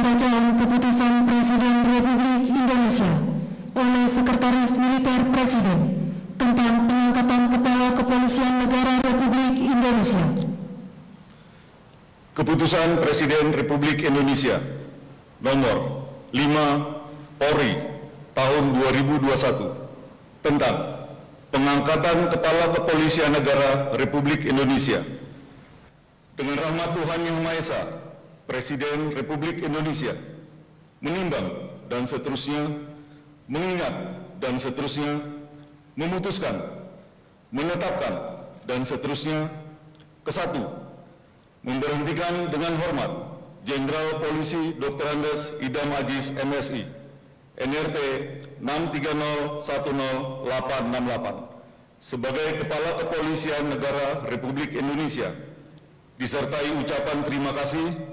pembacaan keputusan Presiden Republik Indonesia oleh Sekretaris Militer Presiden tentang pengangkatan Kepala Kepolisian Negara Republik Indonesia. Keputusan Presiden Republik Indonesia nomor 5 Polri tahun 2021 tentang pengangkatan Kepala Kepolisian Negara Republik Indonesia. Dengan rahmat Tuhan Yang Maha Esa, Presiden Republik Indonesia menimbang dan seterusnya, mengingat dan seterusnya, memutuskan, menetapkan dan seterusnya. Kesatu, memberhentikan dengan hormat Jenderal Polisi Dr. Andes Idam Aziz MSI, NRT 630108868 sebagai Kepala Kepolisian Negara Republik Indonesia, disertai ucapan terima kasih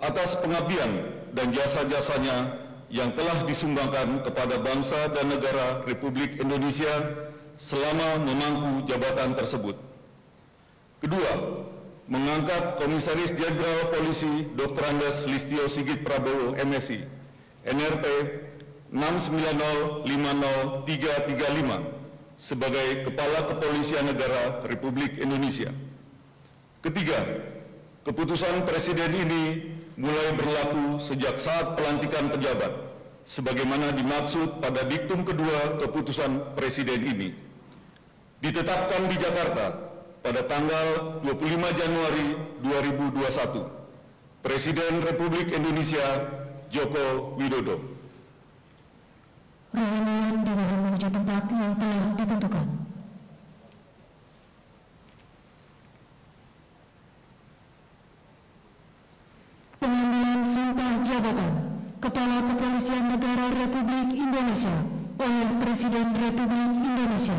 atas pengabdian dan jasa-jasanya yang telah disumbangkan kepada bangsa dan negara Republik Indonesia selama memangku jabatan tersebut. Kedua, mengangkat Komisaris Jenderal Polisi Dr. Andes Listio Sigit Prabowo MSI, NRT 6905035 sebagai Kepala Kepolisian Negara Republik Indonesia. Ketiga, keputusan Presiden ini mulai berlaku sejak saat pelantikan pejabat, sebagaimana dimaksud pada diktum kedua keputusan Presiden ini. Ditetapkan di Jakarta pada tanggal 25 Januari 2021, Presiden Republik Indonesia Joko Widodo. Rombongan dimohon menuju tempat yang telah ditentukan. Pengambilan sumpah jabatan Kepala Kepolisian Negara Republik Indonesia oleh Presiden Republik Indonesia.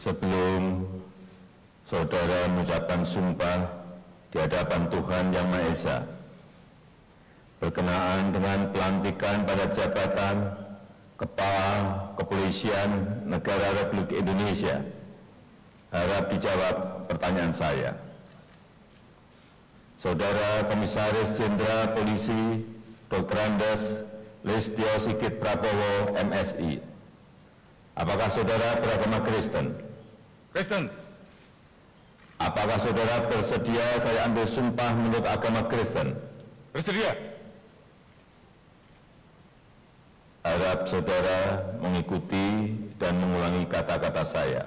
Sebelum saudara mengucapkan sumpah di hadapan Tuhan Yang Maha Esa, berkenaan dengan pelantikan pada jabatan Kepala Kepolisian Negara Republik Indonesia, harap dijawab pertanyaan saya. Saudara Komisaris Jenderal Polisi Dr. Andes Listio Sigit Prabowo MSI, apakah saudara beragama Kristen? Kristen. Apakah saudara bersedia saya ambil sumpah menurut agama Kristen? Bersedia. Harap saudara mengikuti dan mengulangi kata-kata saya.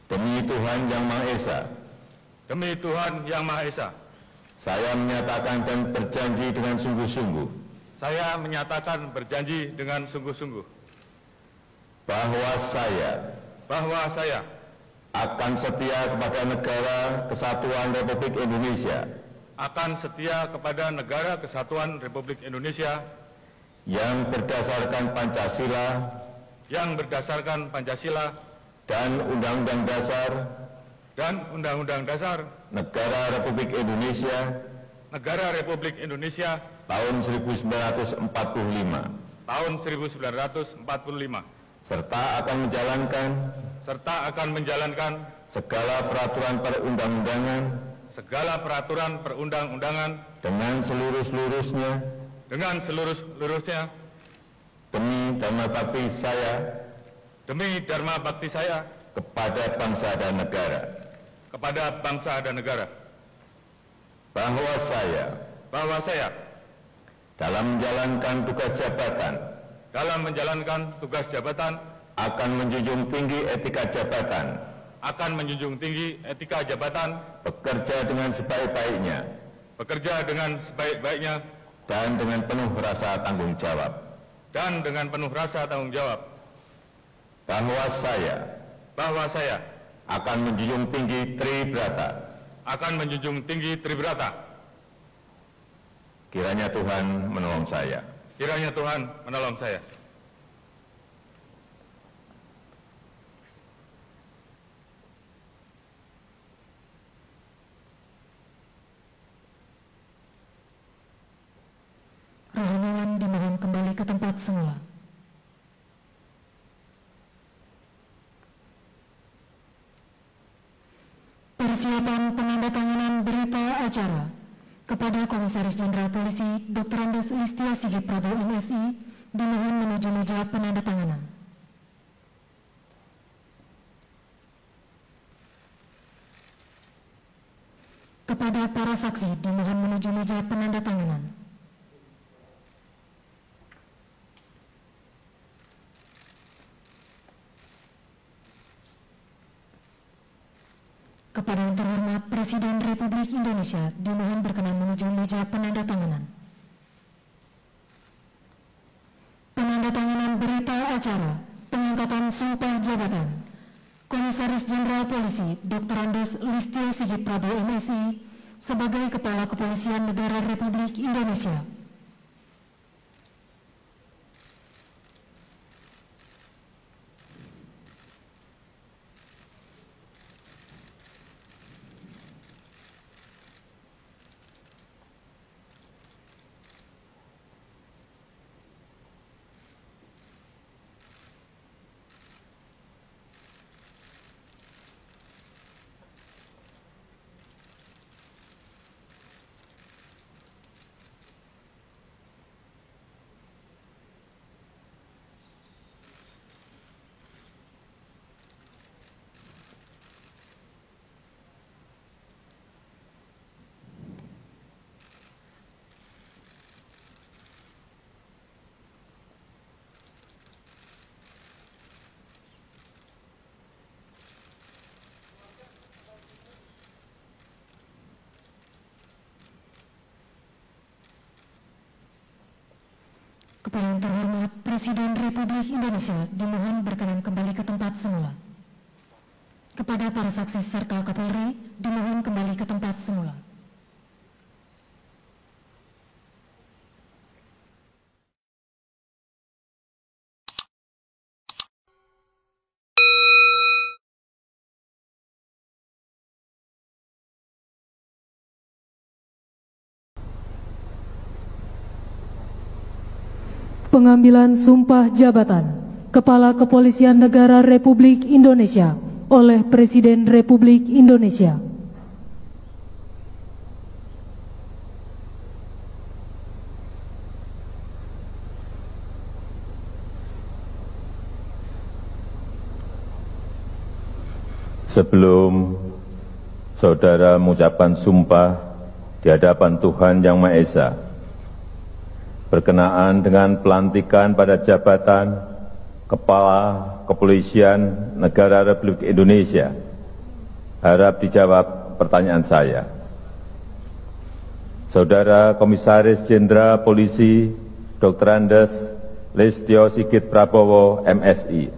Demi Tuhan Yang Maha Esa. Demi Tuhan Yang Maha Esa. Saya menyatakan dan berjanji dengan sungguh-sungguh. Saya menyatakan berjanji dengan sungguh-sungguh. Bahwa saya akan setia kepada Negara Kesatuan Republik Indonesia. Akan setia kepada Negara Kesatuan Republik Indonesia yang berdasarkan Pancasila. Yang berdasarkan Pancasila Dan Undang-Undang Dasar. Dan Undang-Undang Dasar Negara Republik Indonesia. Negara Republik Indonesia Tahun 1945. Tahun 1945. Serta akan menjalankan segala peraturan perundang-undangan dengan seluruh-seluruhnya demi dharma bakti saya kepada bangsa dan negara. Bahwa saya dalam menjalankan tugas jabatan akan menjunjung tinggi etika jabatan, bekerja dengan sebaik-baiknya dan dengan penuh rasa tanggung jawab. Bahwa saya akan menjunjung tinggi Tribrata. Kiranya Tuhan menolong saya. Rohaniwan dimohon kembali ke tempat semula. Persiapan penandatanganan berita acara kepada Komisaris Jenderal Polisi Dr. Andes Listio Sigit Prabowo MSI dimohon menuju meja penandatanganan. Kepada para saksi dimohon menuju meja penandatanganan. Kepada yang terhormat Presiden Republik Indonesia dimohon berkenan menuju meja penandatanganan. Penandatanganan berita acara pengangkatan sumpah jabatan Komisaris Jenderal Polisi Dr. Andes Listio Sigit Prabowo MSI sebagai Kepala Kepolisian Negara Republik Indonesia. Kepada yang terhormat Presiden Republik Indonesia dimohon berkenan kembali ke tempat semula. Kepada para saksi serta Kapolri dimohon kembali ke tempat semula. Pengambilan sumpah jabatan Kepala Kepolisian Negara Republik Indonesia oleh Presiden Republik Indonesia. Sebelum saudara mengucapkan sumpah di hadapan Tuhan Yang Maha Esa, berkenaan dengan pelantikan pada jabatan Kepala Kepolisian Negara Republik Indonesia, harap dijawab pertanyaan saya. Saudara Komisaris Jenderal Polisi Dr. Andes Listio Sigit Prabowo MSI,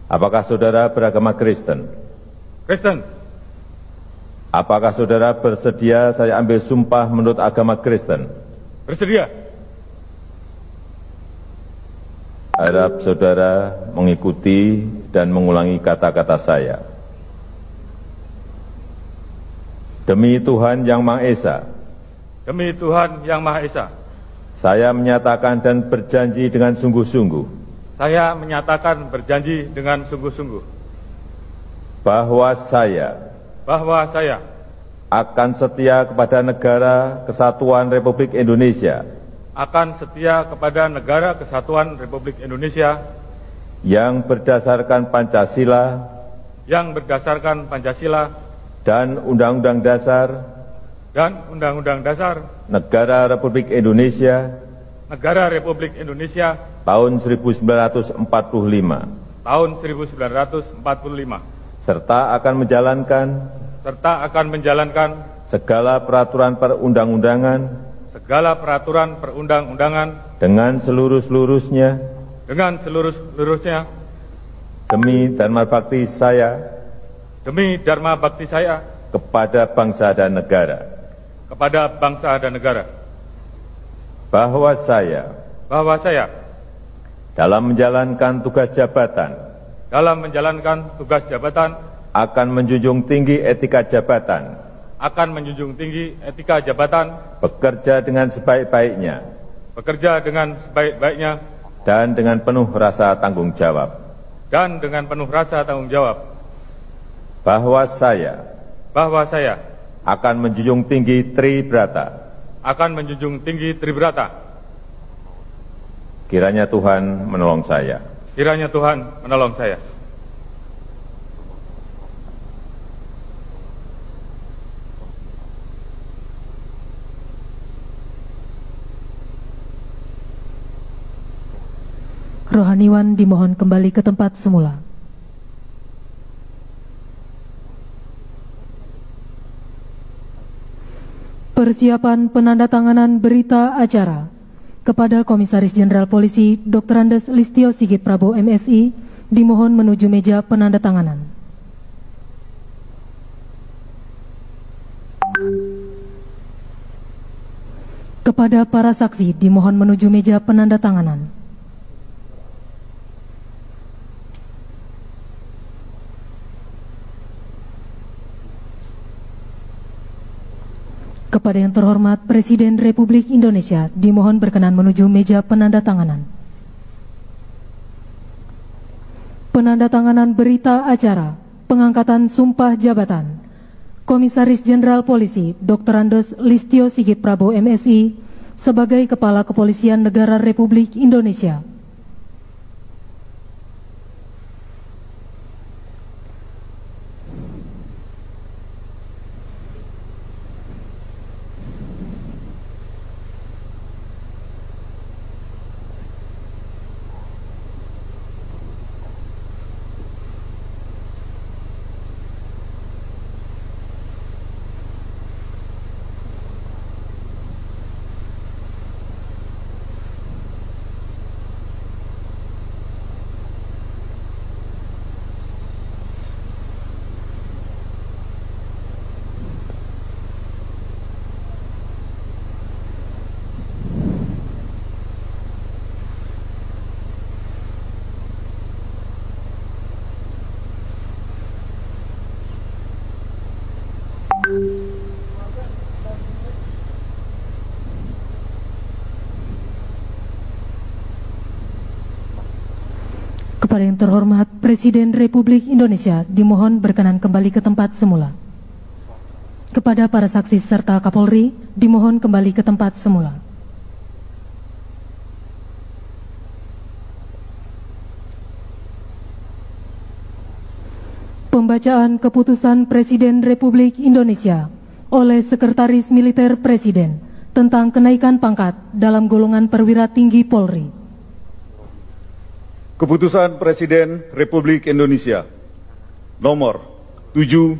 apakah saudara beragama Kristen? Kristen. Apakah saudara bersedia saya ambil sumpah menurut agama Kristen? Bersedia. Harap saudara mengikuti dan mengulangi kata-kata saya. Demi Tuhan Yang Maha Esa. Demi Tuhan Yang Maha Esa. Saya menyatakan dan berjanji dengan sungguh-sungguh. Saya menyatakan berjanji dengan sungguh-sungguh. Bahwa saya. Akan setia kepada Negara Kesatuan Republik Indonesia. Akan setia kepada Negara Kesatuan Republik Indonesia yang berdasarkan Pancasila dan Undang-Undang Dasar Negara Republik Indonesia tahun 1945 serta akan menjalankan segala peraturan perundang-undangan dengan seluruh-seluruhnya demi dharma bakti saya kepada bangsa dan negara. Bahwa saya dalam menjalankan tugas jabatan akan menjunjung tinggi etika jabatan, bekerja dengan sebaik-baiknya bekerja dengan sebaik-baiknya dan dengan penuh rasa tanggung jawab bahwa saya akan menjunjung tinggi Tribrata. Kiranya Tuhan menolong saya. Rohaniwan dimohon kembali ke tempat semula. Persiapan penandatanganan berita acara kepada Komisaris Jenderal Polisi Dr. Andes Listio Sigit Prabowo MSI dimohon menuju meja penandatanganan. Kepada para saksi dimohon menuju meja penandatanganan. Kepada yang terhormat Presiden Republik Indonesia dimohon berkenan menuju meja penandatanganan. Penandatanganan berita acara pengangkatan sumpah jabatan Komisaris Jenderal Polisi Dr. Andes Listio Sigit Prabowo MSI sebagai Kepala Kepolisian Negara Republik Indonesia. Kepada yang terhormat Presiden Republik Indonesia dimohon berkenan kembali ke tempat semula. Kepada para saksi serta Kapolri dimohon kembali ke tempat semula. Pembacaan keputusan Presiden Republik Indonesia oleh Sekretaris Militer Presiden tentang kenaikan pangkat dalam golongan perwira tinggi Polri. Keputusan Presiden Republik Indonesia nomor 7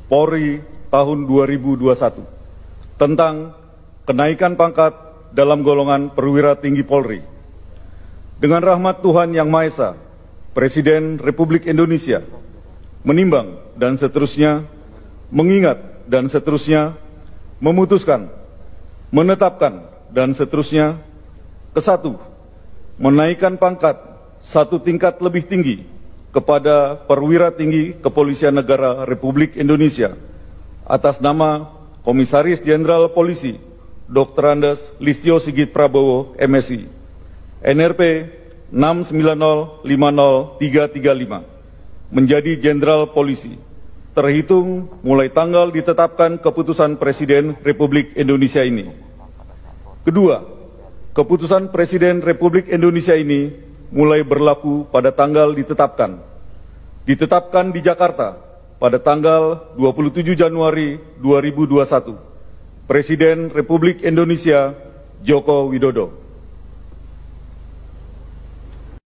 Polri tahun 2021 tentang kenaikan pangkat dalam golongan perwira tinggi Polri. Dengan rahmat Tuhan Yang Maha Esa, Presiden Republik Indonesia menimbang dan seterusnya, mengingat dan seterusnya, memutuskan, menetapkan dan seterusnya. Ke-1, menaikkan pangkat satu tingkat lebih tinggi kepada perwira tinggi Kepolisian Negara Republik Indonesia atas nama Komisaris Jenderal Polisi Dr. Andes Listio Sigit Prabowo MSI NRP 6905035 menjadi Jenderal Polisi terhitung mulai tanggal ditetapkan keputusan Presiden Republik Indonesia ini. Kedua, keputusan Presiden Republik Indonesia ini mulai berlaku pada tanggal ditetapkan di Jakarta pada tanggal 27 Januari 2021. Presiden Republik Indonesia Joko Widodo.